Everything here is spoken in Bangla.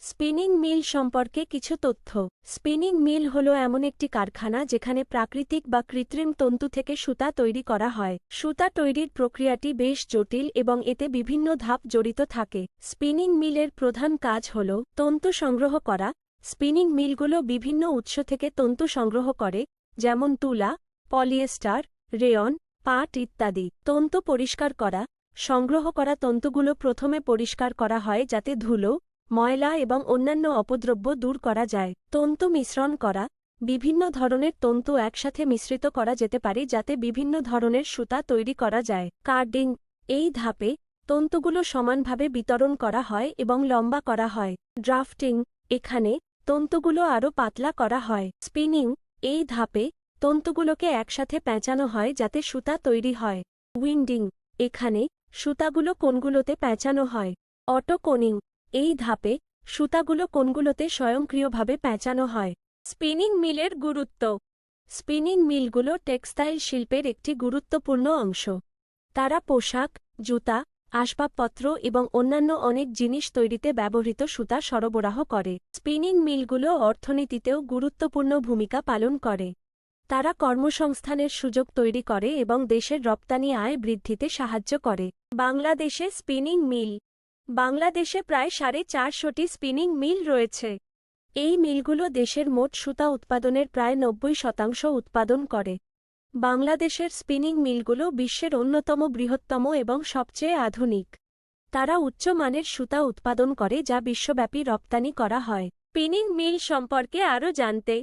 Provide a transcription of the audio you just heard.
স্পিনিং মিল সম্পর্কে কিছু তথ্য। স্পিনিং মিল হল এমন একটি কারখানা যেখানে প্রাকৃতিক বা কৃত্রিম তন্তু থেকে সুতা তৈরি করা হয়। সুতা তৈরির প্রক্রিয়াটি বেশ জটিল এবং এতে বিভিন্ন ধাপ জড়িত থাকে। স্পিনিং মিলের প্রধান কাজ হল তন্তু সংগ্রহ করা। স্পিনিং মিলগুলো বিভিন্ন উৎস থেকে তন্তু সংগ্রহ করে, যেমন তুলা, পলিয়েস্টার, রেয়ন, পাট ইত্যাদি। তন্তু পরিষ্কার করা। সংগ্রহ করা তন্তুগুলো প্রথমে পরিষ্কার করা হয় যাতে ধুলো, ময়লা এবং অন্যান্য অপদ্রব্য দূর করা যায়। তন্তু মিশ্রণ করা। বিভিন্ন ধরনের তন্তু একসাথে মিশ্রিত করা যেতে পারে যাতে বিভিন্ন ধরনের সুতা তৈরি করা যায়। কার্ডিং। এই ধাপে তন্তুগুলো সমানভাবে বিতরণ করা হয় এবং লম্বা করা হয়। ড্রাফটিং। এখানে তন্তুগুলো আরও পাতলা করা হয়। স্পিনিং। এই ধাপে তন্তুগুলোকে একসাথে পেঁচানো হয় যাতে সুতা তৈরি হয়। উইন্ডিং। এখানে সুতাগুলো কোণগুলোতে পেঁচানো হয়। Auto Corning. এই ধাপে সুতাগুলো কোণগুলোতে স্বয়ংক্রিয়ভাবে পেঁচানো হয়। স্পিনিং মিলের গুরুত্ব। স্পিনিং মিলগুলো টেক্সটাইল শিল্পের একটি গুরুত্বপূর্ণ অংশ। তারা পোশাক, জুতা, আসবাবপত্র এবং অন্যান্য অনেক জিনিস তৈরিতে ব্যবহৃত সুতা সরবরাহ করে। স্পিনিং মিলগুলো অর্থনীতিতেও গুরুত্বপূর্ণ ভূমিকা পালন করে। তারা কর্মসংস্থানের সুযোগ তৈরি করে এবং দেশের রপ্তানি আয় বৃদ্ধিতে সাহায্য করে। বাংলাদেশে স্পিনিং মিল। বাংলাদেশে প্রায় 450টি স্পিনিং মিল রয়েছে। এই মিলগুলো দেশের মোট সুতা উৎপাদনের প্রায় 90% উৎপাদন করে। বাংলাদেশের স্পিনিং মিলগুলো বিশ্বের অন্যতম বৃহত্তম এবং সবচেয়ে আধুনিক। তারা উচ্চমানের সুতা উৎপাদন করে যা বিশ্বব্যাপী রপ্তানি করা হয়। স্পিনিং মিল সম্পর্কে আরও জানতে